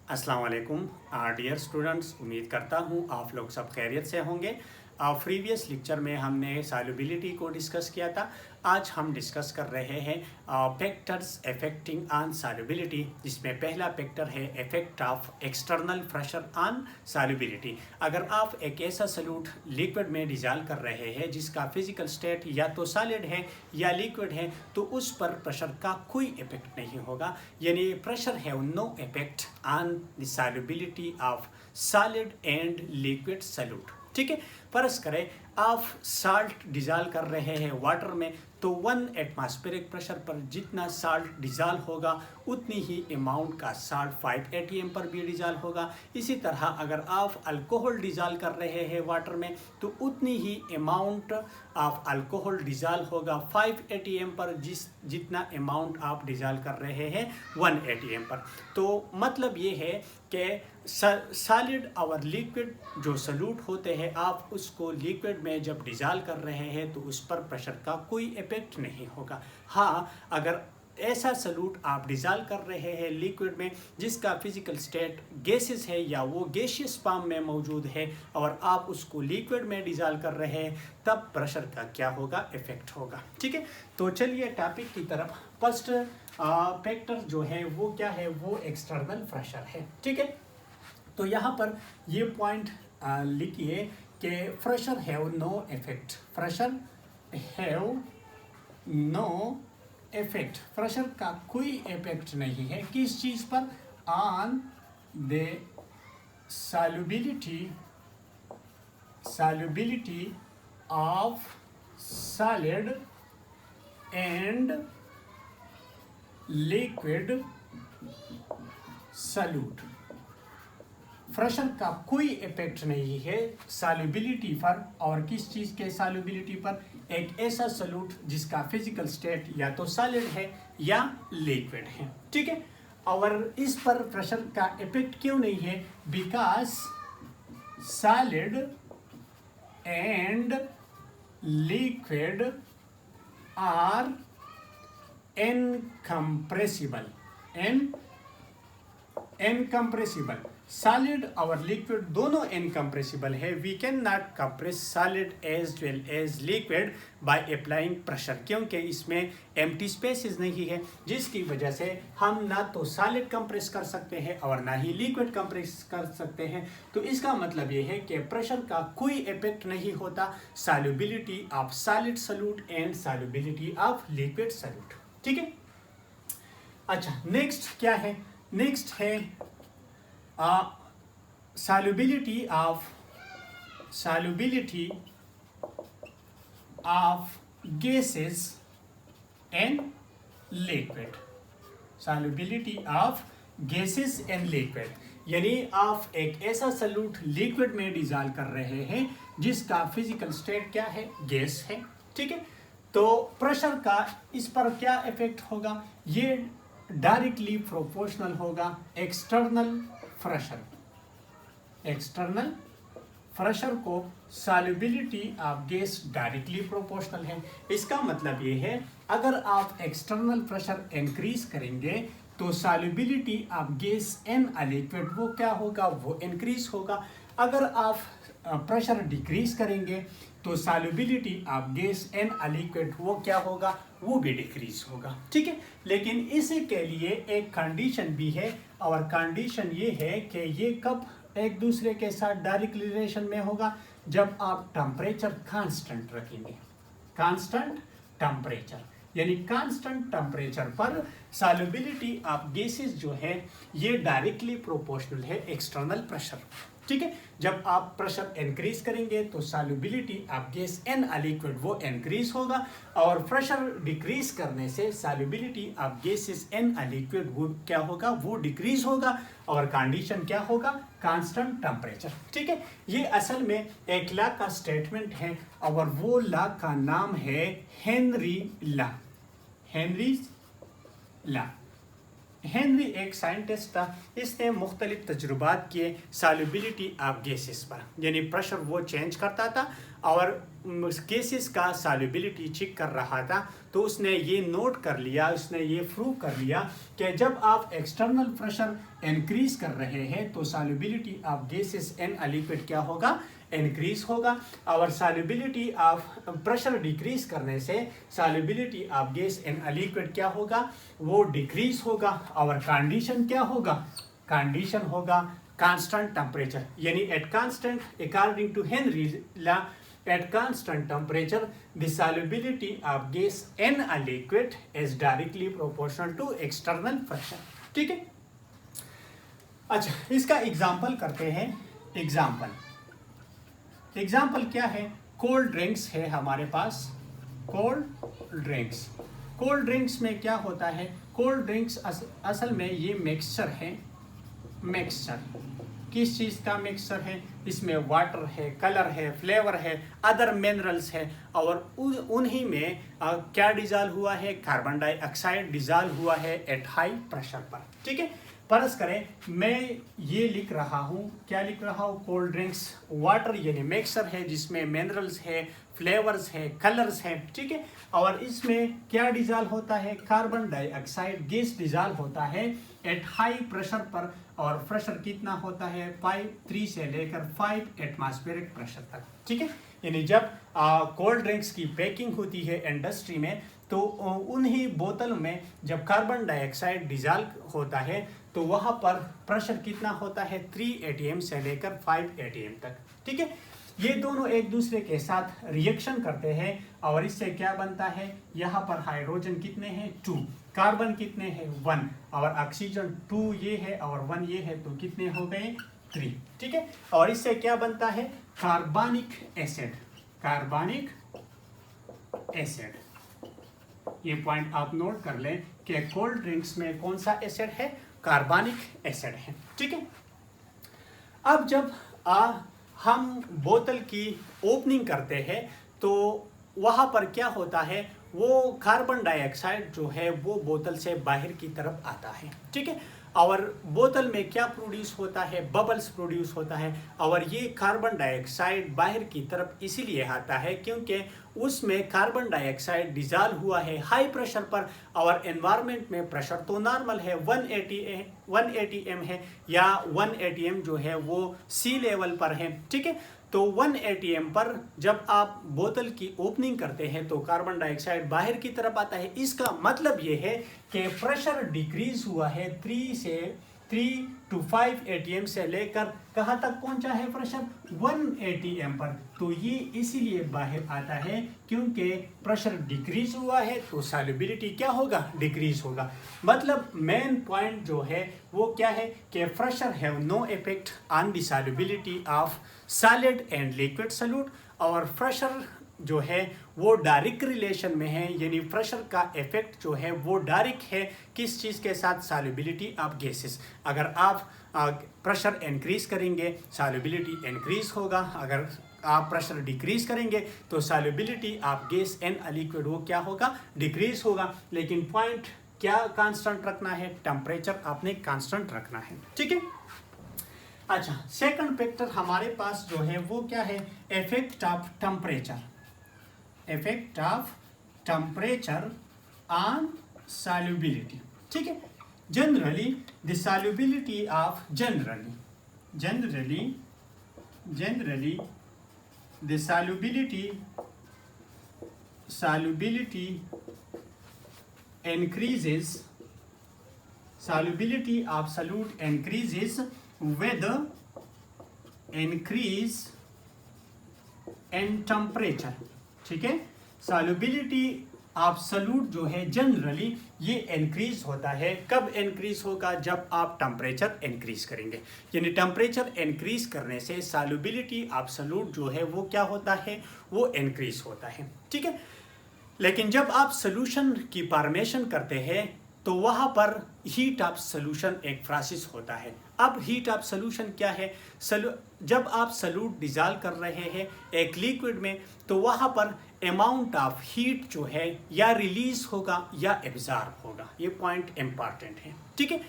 अस्सलाम वालेकुम dear students, उम्मीद करता हूँ आप लोग सब खैरियत से होंगे। प्रीवियस लेक्चर में हमने सॉल्युबिलिटी को डिस्कस किया था। आज हम डिस्कस कर रहे हैं फैक्टर्स अफेक्टिंग ऑन सॉल्युबिलिटी, जिसमें पहला फैक्टर है effect of external pressure on solubility. अगर आप एक ऐसा सॉल्यूट लिक्विड में डिजॉल्व कर रहे हैं जिसका फिजिकल स्टेट या तो सॉलिड है या लिक्विड है, तो उस पर प्रेशर का कोई इफेक्ट नहीं होगा, यानी pressure have no effect on the solubility of solid and liquid solute. ठीक है, फर्ज करें आप साल्ट डिजॉल्व कर रहे हैं वाटर में, तो 1 एटमॉस्फेरिक प्रेशर पर जितना साल्ट डिजॉल्व होगा उतनी ही अमाउंट का साल्ट 5 atm पर भी डिजॉल्व होगा। इसी तरह अगर आप अल्कोहल डिजॉल्व कर रहे हैं वाटर में, तो उतनी ही अमाउंट ऑफ अल्कोहल डिजॉल्व होगा 5 atm पर, जितना अमाउंट आप डिजॉल्व कर रहे हैं 1 atm पर। तो मतलब ये है कि सॉलिड और लिक्विड जो सॉल्यूट होते हैं, आप उसको लिक्विड में जब डिजॉल्व कर रहे हैं तो उस पर प्रेशर का कोई इफेक्ट नहीं होगा। हाँ, अगर ऐसा सॉल्यूट आप डिजॉल्व कर रहे हैं लिक्विड में जिसका फिजिकल स्टेट गैसेस है या वो गैसियस फॉर्म में मौजूद है और आप उसको लिक्विड में डिजॉल्व कर रहे हैं, तब प्रेशर का क्या होगा, इफेक्ट होगा। ठीक है, तो चलिए टॉपिक की तरफ। फर्स्ट फैक्टर जो है वो क्या है, वो एक्सटर्नल प्रेशर है। ठीक है, तो यहाँ पर ये पॉइंट लिखिए कि pressure have no effect. Pressure have no effect, pressure का कोई इफेक्ट नहीं है किस चीज़ पर, on the solubility of solid and liquid solute. Pressure का कोई इफेक्ट नहीं है सॉल्युबिलिटी पर, और किस चीज़ के सॉल्युबिलिटी पर, एक ऐसा सॉल्यूट जिसका फिजिकल स्टेट या तो सॉलिड है या लिक्विड है। ठीक है, और इस पर प्रेशर का इफेक्ट क्यों नहीं है, because solid and liquid are incompressible. Solid और लिक्विड दोनों इनकम्प्रेसिबल है। We can not compress solid as well as liquid by applying pressure, क्योंकि इसमें एम्प्टी स्पेसेस नहीं है, जिसकी वजह से हम ना तो सॉलिड कंप्रेस कर सकते हैं और ना ही लिक्विड कंप्रेस कर सकते हैं। तो इसका मतलब ये है कि प्रेशर का कोई इफेक्ट नहीं होता solubility of solid solute and solubility of liquid solute. ठीक है, अच्छा नेक्स्ट क्या है, नेक्स्ट है solubility of gases and liquid। solubility of gases and liquid, यानी आप एक ऐसा सॉल्यूट लिक्विड में डिजॉल्व कर रहे हैं जिसका फिजिकल स्टेट क्या है, गैस है। ठीक है, तो प्रेशर का इस पर क्या इफेक्ट होगा, ये डायरेक्टली प्रोपोर्शनल होगा एक्सटर्नल प्रेशर को solubility of gas directly proportional है। इसका मतलब ये है, अगर आप एक्सटर्नल प्रेशर इंक्रीज करेंगे तो solubility of gas in a liquid वो क्या होगा, वो इंक्रीज होगा। अगर आप प्रेशर डिक्रीज करेंगे तो solubility of gas in a liquid वो क्या होगा, वो भी डिक्रीज होगा। ठीक है, लेकिन इसी के लिए एक कंडीशन भी है, और कंडीशन ये है कि ये कब एक दूसरे के साथ डायरेक्ट रिलेशन में होगा, जब आप टेम्परेचर कांस्टेंट रखेंगे। कांस्टेंट टेम्परेचर, यानी कांस्टेंट टेम्परेचर पर सॉल्युबिलिटी ऑफ गैसेस जो है ये डायरेक्टली प्रोपोर्शनल है एक्सटर्नल प्रेशर। ठीक है, जब आप प्रेशर इंक्रीज करेंगे तो solubility of gas in a liquid वो इंक्रीज होगा, और प्रेशर डिक्रीज करने से solubility of gases in a liquid वो क्या होगा, वो डिक्रीज होगा, और कंडीशन क्या होगा, कांस्टेंट टेम्परेचर। ठीक है, ये असल में एक लॉ का स्टेटमेंट है, और वो लॉ का नाम है हेनरी लॉ। हेनरी एक साइंटिस्ट था, इसने मुख्तलिफ तजुर्बात किए सॉल्युबिलिटी ऑफ गैसेस पर, यानी प्रेशर वो चेंज करता था और केसेस का सॉल्युबिलिटी चेक कर रहा था, तो उसने ये नोट कर लिया, उसने ये प्रूव कर लिया कि जब आप एक्सटर्नल प्रेशर इंक्रीज कर रहे हैं तो solubility of gases in a liquid क्या होगा, इंक्रीज होगा। और सॉल्युबिलिटी ऑफ प्रेशर डिक्रीज करने से solubility of gas in a liquid क्या होगा, वो डिक्रीज होगा। और कंडीशन क्या होगा, कंडीशन होगा कांस्टेंट टेम्परेचर, यानी at constant, according to Henry law, at constant temperature the solubility of gas in a liquid is directly proportional to external pressure। ठीक है, अच्छा इसका एग्जांपल करते हैं। एग्जांपल क्या है, कोल्ड ड्रिंक्स है हमारे पास, कोल्ड ड्रिंक्स में क्या होता है, कोल्ड ड्रिंक्स असल में ये मिक्सचर है। मिक्सचर किस चीज़ का मिक्सचर है, इसमें वाटर है, कलर है, फ्लेवर है, अदर मिनरल्स है, और उन्हीं में क्या डिजॉल्व हुआ है, कार्बन डाइऑक्साइड डिजॉल्व हुआ है एट हाई प्रेशर पर। ठीक है, फर्ज करें मैं ये लिख रहा हूँ, क्या लिख रहा हूँ, कोल्ड ड्रिंक्स वाटर यानी मिक्सचर है जिसमें मिनरल्स है, फ्लेवर्स है, कलर्स है। ठीक है, और इसमें क्या डिजॉल्व होता है, कार्बन डाइऑक्साइड गैस डिजॉल्व होता है एट हाई प्रेशर पर, और प्रेशर कितना होता है 3 से लेकर 5 एटमॉस्फेरिक प्रेशर तक। ठीक है, यानी जब कोल्ड ड्रिंक्स की पैकिंग होती है इंडस्ट्री में तो उन्हीं बोतलों में जब कार्बन डाइऑक्साइड डिजॉल्व होता है तो वहाँ पर प्रेशर कितना होता है 3 atm से लेकर 5 atm तक। ठीक है, ये दोनों एक दूसरे के साथ रिएक्शन करते हैं और इससे क्या बनता है, यहाँ पर हाइड्रोजन कितने हैं 2, कार्बन कितने हैं 1, और ऑक्सीजन 2 ये है और 1 ये है, तो कितने हो गए 3। ठीक है, और इससे क्या बनता है कार्बनिक एसिड। कार्बनिक एसिड, ये पॉइंट आप नोट कर लें कि कोल्ड ड्रिंक्स में कौन सा एसिड है, कार्बनिक एसिड है। ठीक है, अब जब हम बोतल की ओपनिंग करते हैं तो वहाँ पर क्या होता है, वो कार्बन डाइऑक्साइड जो है वो बोतल से बाहर की तरफ आता है। ठीक है, और बोतल में क्या प्रोड्यूस होता है, बबल्स प्रोड्यूस होता है, और ये कार्बन डाइऑक्साइड बाहर की तरफ इसीलिए आता है क्योंकि उसमें कार्बन डाइऑक्साइड डिजॉल्व हुआ है हाई प्रेशर पर, और एनवायरनमेंट में प्रेशर तो नॉर्मल है 1 atm है, या 1 atm जो है वो सी लेवल पर है। ठीक है, तो 1 atm पर जब आप बोतल की ओपनिंग करते हैं तो कार्बन डाइऑक्साइड बाहर की तरफ आता है। इसका मतलब ये है कि प्रेशर डिक्रीज हुआ है 3 to 5 atm से लेकर कहाँ तक पहुंचा है प्रेशर 1 atm पर, तो ये इसीलिए बाहर आता है क्योंकि प्रेशर डिक्रीज हुआ है तो सॉल्युबिलिटी क्या होगा, डिक्रीज होगा। मतलब मेन पॉइंट जो है वो क्या है कि pressure have no effect on the solubility of solid and liquid solute, और प्रेशर जो है वो डायरेक्ट रिलेशन में है, यानी प्रेशर का इफेक्ट जो है वो डायरेक्ट है किस चीज़ के साथ, सॉल्युबिलिटी ऑफ गैसेस। अगर आप प्रेशर इंक्रीज करेंगे सॉल्युबिलिटी इंक्रीज होगा, अगर आप प्रेशर डिक्रीज करेंगे तो solubility of gas in a liquid वो क्या होगा, डिक्रीज होगा। लेकिन पॉइंट क्या कांस्टेंट रखना है, टेम्परेचर आपने कांस्टेंट रखना है। ठीक है, अच्छा सेकंड फैक्टर हमारे पास जो है वो क्या है, effect of temperature. Effect of temperature on solubility. ठीक है, generally the solubility of generally the solubility increases, solubility of solute increases with increase in temperature। ठीक है, सॉल्युबिलिटी ऑफ सॉल्यूट जो है जनरली ये इंक्रीज होता है। कब इंक्रीज होगा, जब आप टेम्परेचर इंक्रीज करेंगे, यानी टेम्परेचर इंक्रीज करने से सॉल्युबिलिटी ऑफ सॉल्यूट जो है वो क्या होता है, वो इंक्रीज होता है। ठीक है, लेकिन जब आप सोल्यूशन की फॉर्मेशन करते हैं तो वहाँ पर हीट ऑफ सोल्यूशन एक प्रोसेस होता है। अब हीट ऑफ सोल्यूशन क्या है, जब आप सॉल्यूट डिजॉल्व कर रहे हैं एक लिक्विड में तो वहाँ पर अमाउंट ऑफ हीट जो है या रिलीज होगा या एब्जॉर्ब होगा, ये पॉइंट इंपॉर्टेंट है। ठीक है,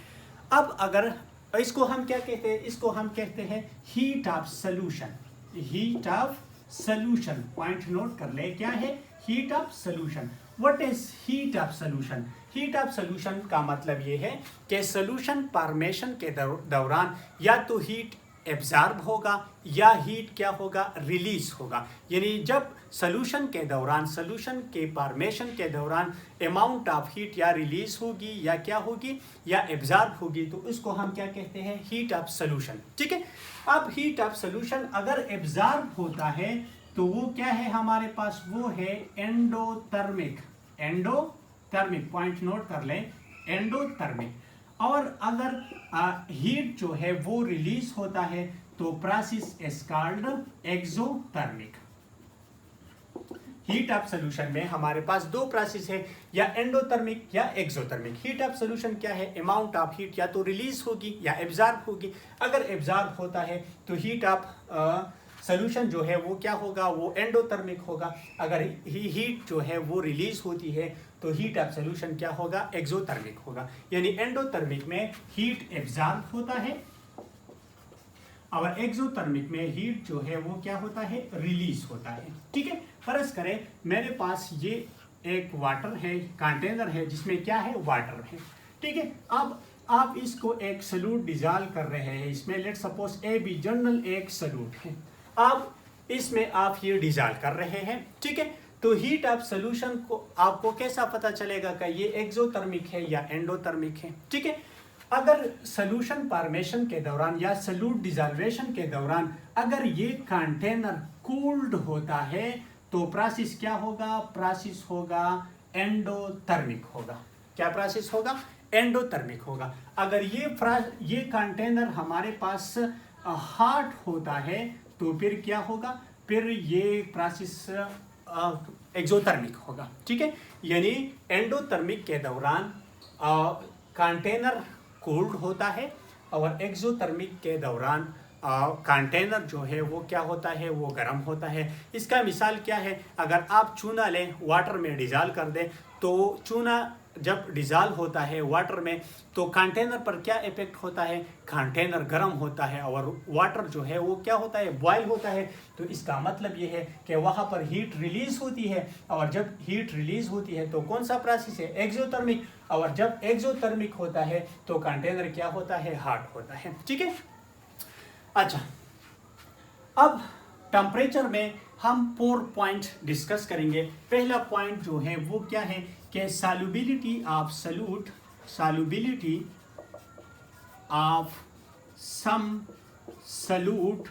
अब अगर इसको हम क्या कहते हैं, इसको हम कहते हैं heat of solution. Heat of solution, point note कर ले, क्या है? Heat of solution. What is heat of solution? Heat of solution का मतलब ये है कि सोल्यूशन फॉर्मेशन के दौरान या तो हीट एब्जॉर्ब होगा या हीट क्या होगा? रिलीज होगा। यानी जब सोल्यूशन के दौरान, सोल्यूशन के फॉर्मेशन के दौरान अमाउंट ऑफ हीट या रिलीज होगी या क्या होगी? या एब्जॉर्ब होगी, तो उसको हम क्या कहते हैं? Heat of solution. ठीक है। अब हीट ऑफ सोल्यूशन अगर एब्जॉर्ब होता है तो वो क्या है हमारे पास? वो है एंडोथर्मिक। एंडोथर्मिक, पॉइंट नोट कर लें, एंडोथर्मिक। और अगर हीट जो है वो रिलीज होता है तो process is called exothermic. Heat of solution में हमारे पास दो प्रोसेस है, या एंडोथर्मिक या एक्सोथर्मिक। हीट ऑफ सोल्यूशन क्या है? अमाउंट ऑफ हीट या तो रिलीज होगी या एब्जॉर्ब होगी। अगर एब्जॉर्ब होता है तो हीट ऑफ सोल्यूशन जो है वो क्या होगा? वो एंडोथर्मिक होगा। अगर हीट जो है वो रिलीज होती है तो हीट ऑफ सोल्यूशन क्या होगा? एक्सोथर्मिक होगा। यानी एंडोथर्मिक में हीट एब्जॉर्ब होता है और एक्सोथर्मिक में हीट जो है वो क्या होता है? रिलीज होता है। ठीक है। फर्ज करें मेरे पास ये एक वाटर है, कंटेनर है जिसमें क्या है? वाटर है। ठीक है। अब आप इसको एक सॉल्यूट डिजॉल्व कर रहे हैं इसमें, let suppose A B general एक सॉल्यूट है। अब इसमें आप ये डिजॉल्व कर रहे हैं। ठीक है। तो हीट ऑफ सोल्यूशन को आपको कैसा पता चलेगा कि ये एक्सोथर्मिक है या एंडोथर्मिक है? ठीक है। अगर सोल्यूशन फॉर्मेशन के दौरान या सॉल्यूट डिसॉल्वेशन के दौरान अगर ये कंटेनर कूल्ड होता है तो प्रोसेस क्या होगा? प्रोसेस होगा एंडोथर्मिक होगा। क्या प्रोसेस होगा? एंडोथर्मिक होगा। अगर ये कंटेनर हमारे पास हॉट होता है तो फिर क्या होगा? फिर ये प्रोसेस एक्सोथर्मिक होगा। ठीक है। यानी एंडोथर्मिक के दौरान कंटेनर कोल्ड होता है और एक्सोथर्मिक के दौरान कंटेनर जो है वो क्या होता है? वो गर्म होता है। इसका मिसाल क्या है? अगर आप चूना लें, वाटर में डिजॉल्व कर दें, तो चूना जब डिजॉल्व होता है वाटर में तो कंटेनर पर क्या इफेक्ट होता है? कंटेनर गर्म होता है और वाटर जो है वो क्या होता है? बॉयल होता है। तो इसका मतलब ये है कि वहाँ पर हीट रिलीज होती है और जब हीट रिलीज होती है तो कौन सा प्रोसेस है? एक्सोथर्मिक। और जब एक्सोथर्मिक होता है तो कंटेनर क्या होता है? हॉट होता है। ठीक है। अच्छा, अब टेम्परेचर में हम 4 पॉइंट डिस्कस करेंगे। पहला पॉइंट जो है वो क्या है कि solubility of solute, solubility of some solute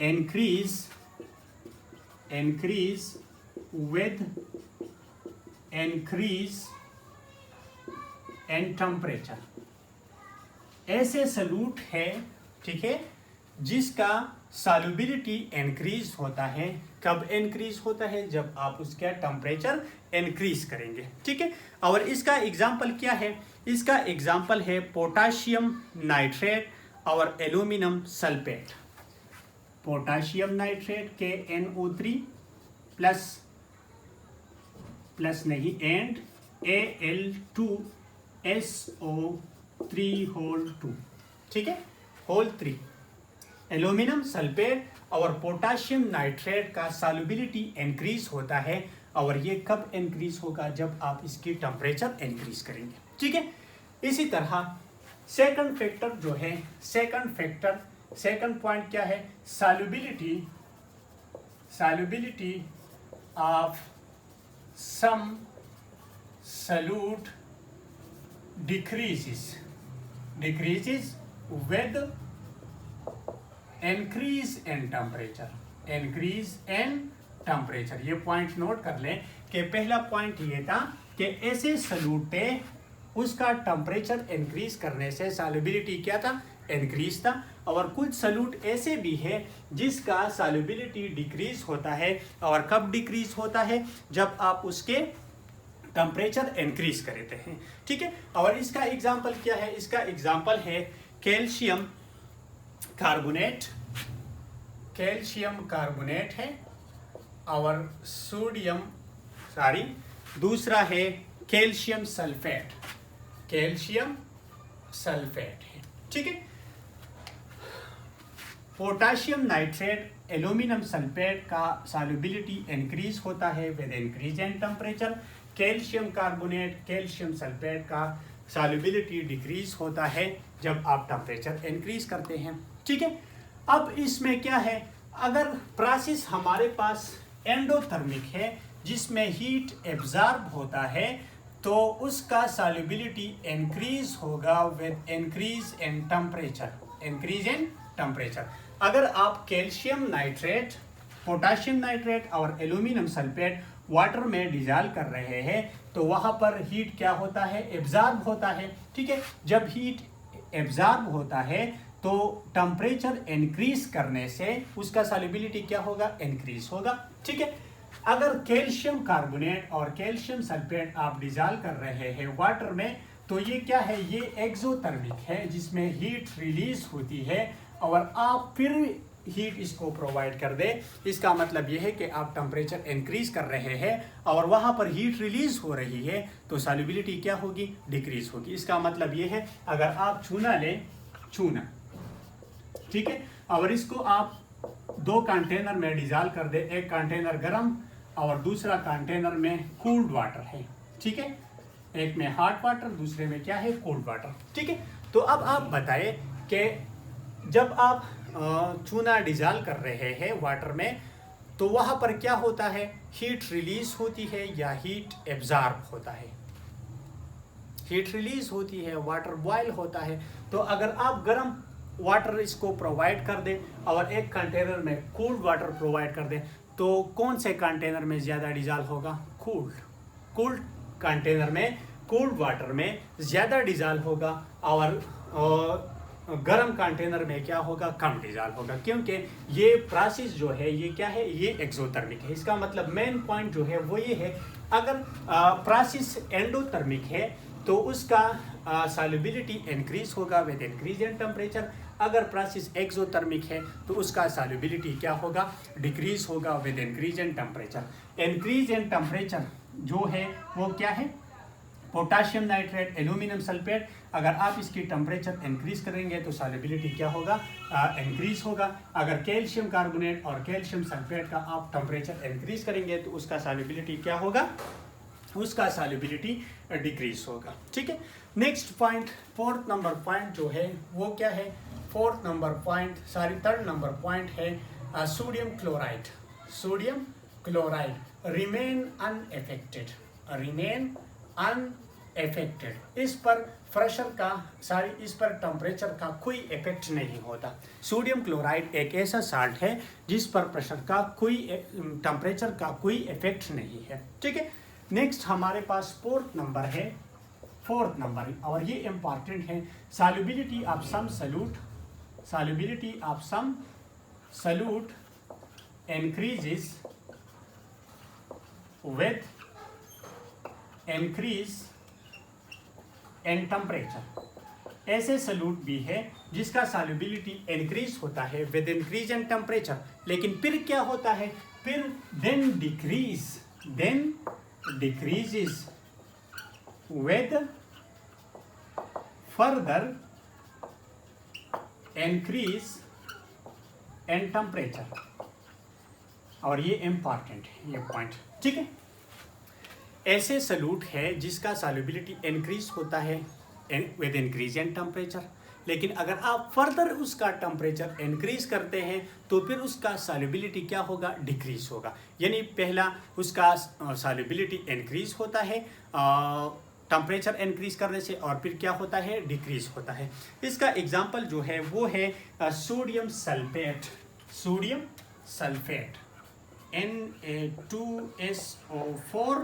increase with increase in temperature। ऐसे सॉल्यूट है, ठीक है, जिसका सॉल्युबिलिटी इंक्रीज होता है। कब इंक्रीज होता है? जब आप उसका टेम्परेचर इंक्रीज करेंगे। ठीक है। और इसका एग्जाम्पल क्या है? इसका एग्जाम्पल है पोटाशियम नाइट्रेट और एल्यूमिनियम सल्फेट। पोटाशियम नाइट्रेट के NO3 प्लस नहीं एंड Al2SO3 होल 2। ठीक है, होल 3। एल्यूमिनियम सल्फेट और पोटाशियम नाइट्रेट का सॉल्युबिलिटी इंक्रीज होता है और ये कब इंक्रीज होगा? जब आप इसकी टेम्परेचर इंक्रीज करेंगे। ठीक है। इसी तरह सेकंड फैक्टर जो है, सेकंड पॉइंट क्या है? Solubility of some solute decreases with increase in temperature. ये पॉइंट नोट कर लें कि पहला पॉइंट ये था कि ऐसे सॉल्यूट है उसका टेम्परेचर इंक्रीज करने से सॉल्युबिलिटी क्या था? इंक्रीज था। और कुछ सॉल्यूट ऐसे भी है जिसका सॉल्युबिलिटी डिक्रीज होता है। और कब डिक्रीज होता है? जब आप उसके टेम्परेचर इंक्रीज करते हैं। ठीक है। और इसका एग्जांपल क्या है? इसका एग्जांपल है कैल्शियम कार्बोनेट है और दूसरा है कैल्शियम सल्फेट है। ठीक है। पोटाशियम नाइट्रेट एल्यूमिनियम सल्फेट का सॉल्युबिलिटी इंक्रीज होता है with increase in temperature. Calcium carbonate, calcium sulphate का सॉल्युबिलिटी डिक्रीज होता है जब आप टेम्परेचर इंक्रीज करते हैं। ठीक है, अब इसमें क्या है, अगर प्रोसेस हमारे पास एंडोथर्मिक है जिसमें हीट एब्जॉर्ब होता है तो उसका सॉल्युबिलिटी इंक्रीज होगा with increase in temperature, increase in temperature. अगर आप कैल्शियम नाइट्रेट, पोटाशियम नाइट्रेट और एल्यूमिनियम सल्फेट वाटर में डिजॉल्व कर रहे हैं तो वहाँ पर हीट क्या होता है, एब्जॉर्ब होता है। ठीक है, जब हीट एब्जॉर्ब होता है तो टेम्परेचर इंक्रीज करने से उसका सॉल्युबिलिटी क्या होगा, इंक्रीज होगा। ठीक है, अगर कैल्शियम कार्बोनेट और कैल्शियम सल्फेट आप डिजॉल्व कर रहे हैं वाटर में तो ये क्या है, ये एक्सोथर्मिक है जिसमें हीट रिलीज होती है और आप फिर हीट इसको प्रोवाइड कर दे। इसका मतलब ये है कि आप टेम्परेचर इंक्रीज कर रहे हैं और वहाँ पर हीट रिलीज हो रही है तो सॉल्युबिलिटी क्या होगी, डिक्रीज होगी। इसका मतलब ये है, अगर आप चूना लें, चूना, ठीक है, और इसको आप दो कंटेनर में डिजॉल्व कर दे, एक कंटेनर गर्म और दूसरा कंटेनर में कूल्ड वाटर है। ठीक है, एक में हॉट वाटर, दूसरे में क्या है, कोल्ड वाटर। ठीक है, तो अब आप बताएं कि जब आप चूना डिजॉल्व कर रहे हैं वाटर में तो वहाँ पर क्या होता है, हीट रिलीज होती है या हीट एब्जॉर्ब होता है। हीट रिलीज होती है, वाटर बॉयल होता है। तो अगर आप गर्म वाटर इसको प्रोवाइड कर दें और एक कंटेनर में कूल्ड वाटर प्रोवाइड कर दें तो कौन से कंटेनर में ज़्यादा डिजॉल्व होगा, कूल्ड कंटेनर में, कूल्ड वाटर में ज़्यादा डिजॉल्व होगा और गर्म कंटेनर में क्या होगा, कम डिजॉल्व होगा, क्योंकि ये प्रोसेस जो है ये क्या है, ये एक्सोथर्मिक है। इसका मतलब मेन पॉइंट जो है वो ये है, अगर प्रोसेस एंडोथर्मिक है तो उसका सॉल्युबिलिटी इंक्रीज होगा विद इंक्रीज इन टेम्परेचर। अगर प्रोसेस एक्सोथर्मिक है तो उसका सॉल्युबिलिटी क्या होगा, डिक्रीज होगा with increase in temperature. Increase in temperature जो है वो क्या है, पोटाशियम नाइट्रेट, एल्यूमिनियम सल्फेट, अगर आप इसकी टेम्परेचर इंक्रीज करेंगे तो सॉल्युबिलिटी क्या होगा, इंक्रीज होगा। अगर कैल्शियम कार्बोनेट और कैल्शियम सल्फेट का आप टेम्परेचर इंक्रीज करेंगे तो उसका सॉल्युबिलिटी क्या होगा, उसका सॉल्युबिलिटी डिक्रीज होगा। ठीक है, next point, fourth number point जो है वो क्या है, fourth number point, third number point है sodium chloride. Sodium chloride remain unaffected, remain unaffected. इस पर प्रेशर का, इस पर टेम्परेचर का कोई इफेक्ट नहीं होता। सोडियम क्लोराइड एक ऐसा साल्ट है जिस पर प्रेशर का कोई, टेम्परेचर का कोई इफेक्ट नहीं है। ठीक है, नेक्स्ट हमारे पास फोर्थ नंबर है, फोर्थ नंबर, और ये इंपॉर्टेंट है, solubility of some solute, solubility of some solute increases with increase in temperature. ऐसे सॉल्यूट भी है जिसका सॉल्युबिलिटी इंक्रीज होता है विद इंक्रीज इन टेम्परेचर, लेकिन फिर क्या होता है, फिर then decreases with further increase in temperature। और ये इंपॉर्टेंट है ये पॉइंट। ठीक है, ऐसे सॉल्यूट है जिसका सॉल्युबिलिटी इंक्रीज होता है विद इंक्रीज इन टेम्परेचर, लेकिन अगर आप फर्दर उसका टेम्परेचर इंक्रीज करते हैं तो फिर उसका सॉल्युबिलिटी क्या होगा, डिक्रीज होगा। यानी पहला उसका सॉल्युबिलिटी इंक्रीज होता है टेम्परेचर इंक्रीज करने से, और फिर क्या होता है, डिक्रीज होता है। इसका एग्जांपल जो है वो है sodium sulphate, sodium sulphate Na2SO4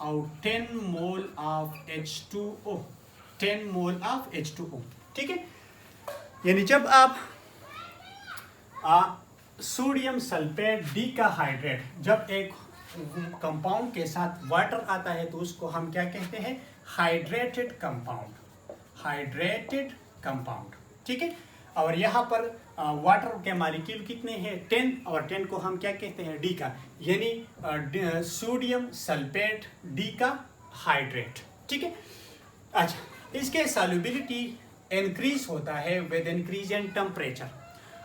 और 10 mole of H2O, 10 mole of H2O। ठीक है, यानी जब आप सोडियम सल्फेट डीकाहाइड्रेट, जब एक कंपाउंड के साथ वाटर आता है तो उसको हम क्या कहते हैं, हाइड्रेटेड कंपाउंड, हाइड्रेटेड कंपाउंड। ठीक है, और यहाँ पर वाटर के मॉलिक्यूल कितने हैं, 10, और 10 को हम क्या कहते हैं, डी का, यानी सोडियम सल्फेट डीकाहाइड्रेट। ठीक है, अच्छा, इसके सॉल्युबिलिटी इंक्रीज होता है विद इंक्रीज इन टेम्परेचर।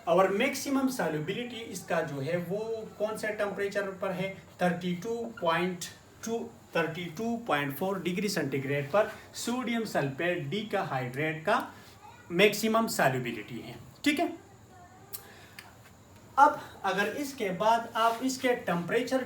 और मैक्सिमम सॉल्युबिलिटी इसका जो है वो कौन से टेम्परेचर पर है, 32.4 डिग्री सेंटीग्रेड पर सोडियम सल्फेट डीकाहाइड्रेट का मैक्सिमम सॉल्युबिलिटी है। ठीक है, अब अगर इसके बाद आप इसके टेम्परेचर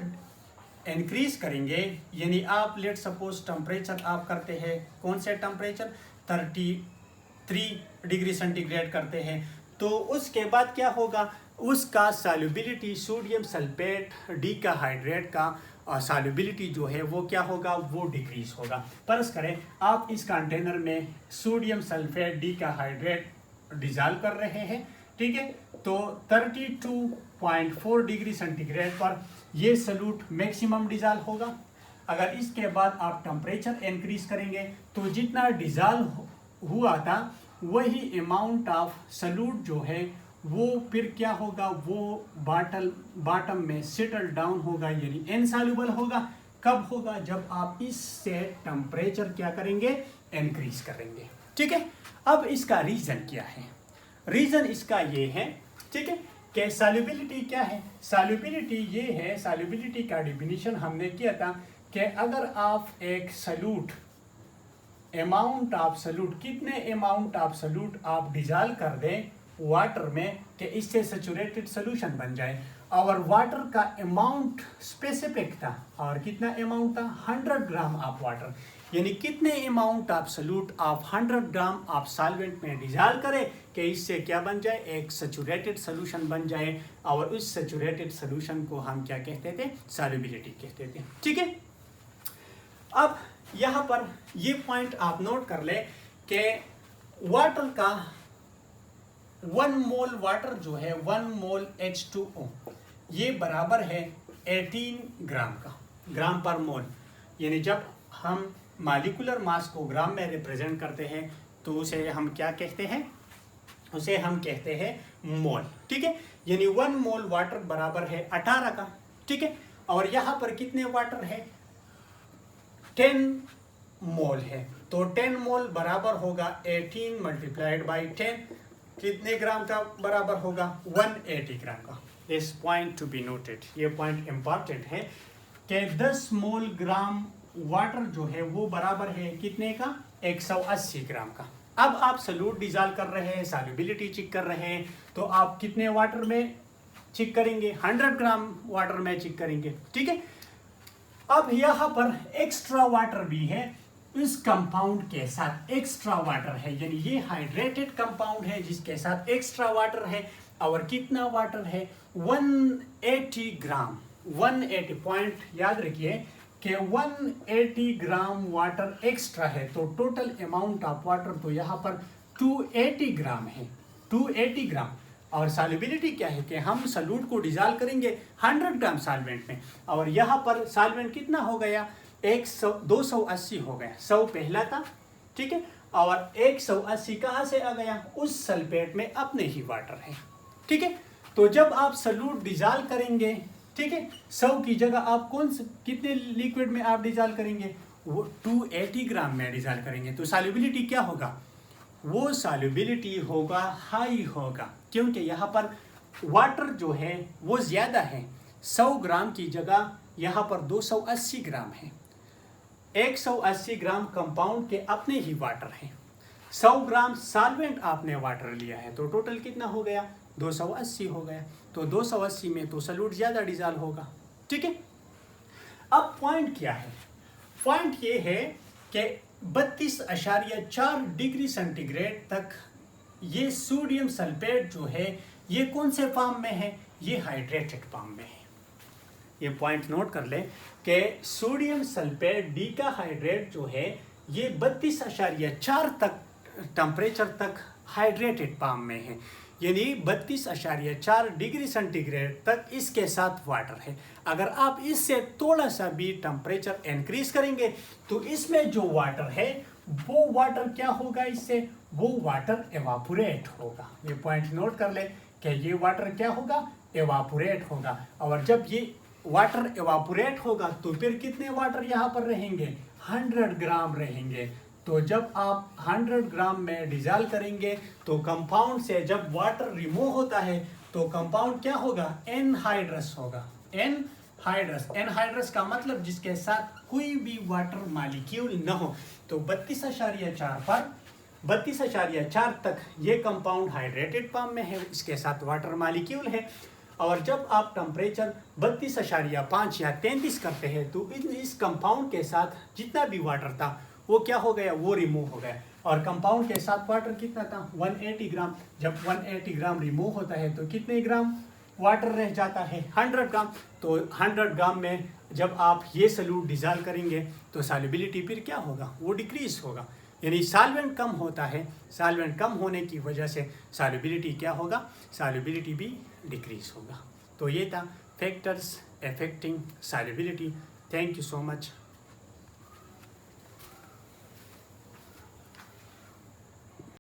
इंक्रीज करेंगे, यानी आप लेट सपोज टेम्परेचर आप करते हैं कौन से टेम्परेचर 33 डिग्री सेंटीग्रेड करते हैं, तो उसके बाद क्या होगा, उसका सॉल्युबिलिटी सोडियम सल्फेट डीकाहाइड्रेट का सॉल्युबिलिटी जो है वो क्या होगा, वो डिक्रीज होगा। फर्ज करें आप इस कंटेनर में सोडियम सल्फेट डीकाहाइड्रेट डिजॉल्व कर रहे हैं, ठीक है, तो 32.4 डिग्री सेंटीग्रेड पर ये सॉल्यूट मैक्सिमम डिजॉल्व होगा। अगर इसके बाद आप टेम्परेचर इंक्रीज करेंगे तो जितना डिजॉल्व हुआ था वही अमाउंट ऑफ सॉल्यूट जो है वो फिर क्या होगा, वो बॉटम में सेटल डाउन होगा, यानी इनसॉल्युबल होगा। कब होगा, जब आप इससे टेम्परेचर क्या करेंगे, इंक्रीज करेंगे। ठीक है, अब इसका रीजन क्या है, रीजन इसका ये है, ठीक है, कि सॉल्युबिलिटी क्या है, सॉल्युबिलिटी ये है, सॉल्युबिलिटी का डिफिनीशन हमने किया था कि अगर आप एक सॉल्यूट अमाउंट ऑफ सॉल्यूट, कितने अमाउंट ऑफ सॉल्यूट आप डिजॉल्व कर दें वाटर में कि इससे सैचुरेटेड सॉल्यूशन बन जाए, और वाटर का अमाउंट स्पेसिफिक था, और कितना अमाउंट था, 100 ग्राम ऑफ वाटर, यानी कितने अमाउंट ऑफ सॉल्यूट आप 100 ग्राम ऑफ सॉल्वेंट में डिजॉल्व करें कि इससे क्या बन जाए, एक सैचुरेटेड सॉल्यूशन बन जाए, और उस सैचुरेटेड सॉल्यूशन को हम क्या कहते थे, सॉल्युबिलिटी कहते थे। ठीक है, अब यहाँ पर ये पॉइंट आप नोट कर ले कि वाटर का 1 मोल वाटर जो है 1 मोल H2O ये बराबर है 18 ग्राम का, ग्राम पर मोल, यानी जब हम मॉलिक्यूलर मास को ग्राम में रिप्रेजेंट करते हैं तो उसे हम क्या कहते हैं, उसे हम कहते हैं मोल। ठीक है, यानी 1 मोल वाटर बराबर है 18 का। ठीक है, और यहाँ पर कितने वाटर है, 10 मोल है, तो 10 मोल बराबर होगा 18 मल्टीप्लाइड बाई 10, कितने ग्राम का बराबर होगा, 180 ग्राम का। इस पॉइंट टू बी नोटेड, ये पॉइंट इंपॉर्टेंट है कि 10 मोल ग्राम वाटर जो है वो बराबर है कितने का, 180 ग्राम का। अब आप सॉल्यूट डिजॉल्व कर रहे हैं, सॉल्युबिलिटी चेक कर रहे हैं, तो आप कितने वाटर में चेक करेंगे, 100 ग्राम वाटर में चेक करेंगे। ठीक है, अब यहाँ पर एक्स्ट्रा वाटर भी है, इस कंपाउंड के साथ एक्स्ट्रा वाटर है, यानी ये हाइड्रेटेड कंपाउंड है जिसके साथ एक्स्ट्रा वाटर है, और कितना वाटर है, 180 ग्राम, 180 पॉइंट याद रखिए कि 180 ग्राम वाटर एक्स्ट्रा है, तो टोटल अमाउंट ऑफ वाटर तो यहाँ पर 280 ग्राम है, 280 ग्राम। और सॉल्युबिलिटी क्या है कि हम सॉल्यूट को डिजॉल्व करेंगे 100 ग्राम सॉल्वेंट में, और यहाँ पर सॉल्वेंट कितना हो गया, 280 हो गया, 100 पहला था। ठीक है, और 180 कहाँ से आ गया, उस सल्फेट में अपने ही वाटर है। ठीक है, तो जब आप सॉल्यूट डिजॉल्व करेंगे, ठीक है, 100 की जगह आप कितने लिक्विड में आप डिजॉल्व करेंगे, वो 280 ग्राम में डिजॉल्व करेंगे, तो सॉल्युबिलिटी क्या होगा, वो सॉल्युबिलिटी होगा हाई होगा, क्योंकि यहाँ पर वाटर जो है वो ज़्यादा है, 100 ग्राम की जगह यहाँ पर 280 ग्राम है, 180 ग्राम कंपाउंड के अपने ही वाटर हैं, 100 ग्राम सॉल्वेंट आपने वाटर लिया है, तो टोटल कितना हो गया, 280 हो गया, तो 280 में तो सॉल्यूट ज़्यादा डिजॉल्व होगा। ठीक है, अब पॉइंट क्या है, पॉइंट ये है कि 32.4 डिग्री सेंटीग्रेड तक ये सोडियम सल्फेट जो है ये कौन से फॉर्म में है, ये हाइड्रेटेड फॉर्म में है। ये पॉइंट नोट कर ले कि सोडियम सल्फेट डीकाहाइड्रेट जो है ये 32.4 तक टेम्परेचर तक हाइड्रेटेड फॉर्म में है, यानी 32.4 डिग्री सेंटीग्रेड तक इसके साथ वाटर है। अगर आप इससे थोड़ा सा भी टेम्परेचर इंक्रीज करेंगे तो इसमें जो वाटर है वो वाटर क्या होगा, इससे वो वाटर एवापोरेट होगा। ये पॉइंट नोट कर ले कि ये वाटर क्या होगा, एवापोरेट होगा, और जब ये वाटर एवापोरेट होगा तो फिर कितने वाटर यहाँ पर रहेंगे, 100 ग्राम रहेंगे, तो जब आप 100 ग्राम में डिजॉल्व करेंगे तो कंपाउंड से जब वाटर रिमूव होता है तो कंपाउंड क्या होगा, एनहाइड्रस होगा। एनहाइड्रस का मतलब जिसके साथ कोई भी वाटर मॉलिक्यूल न हो। तो 32.4 पर 32.4 तक ये कंपाउंड हाइड्रेटेड फॉर्म में है, इसके साथ वाटर मॉलिक्यूल है। और जब आप टेम्परेचर 32.5 या 33 करते हैं तो इस कंपाउंड के साथ जितना भी वाटर था वो क्या हो गया, वो रिमूव हो गया। और कंपाउंड के साथ वाटर कितना था, 180 ग्राम। जब 180 ग्राम रिमूव होता है तो कितने ग्राम वाटर रह जाता है, 100 ग्राम। तो 100 ग्राम में जब आप ये सॉल्यूट डिजॉल्व करेंगे तो सॉल्युबिलिटी फिर क्या होगा, वो डिक्रीज होगा, यानी सॉल्वेंट कम होता है। सॉल्वेंट कम होने की वजह से सॉल्युबिलिटी क्या होगा, सॉल्युबिलिटी भी डिक्रीज होगा। तो ये था factors affecting solubility. Thank you so much.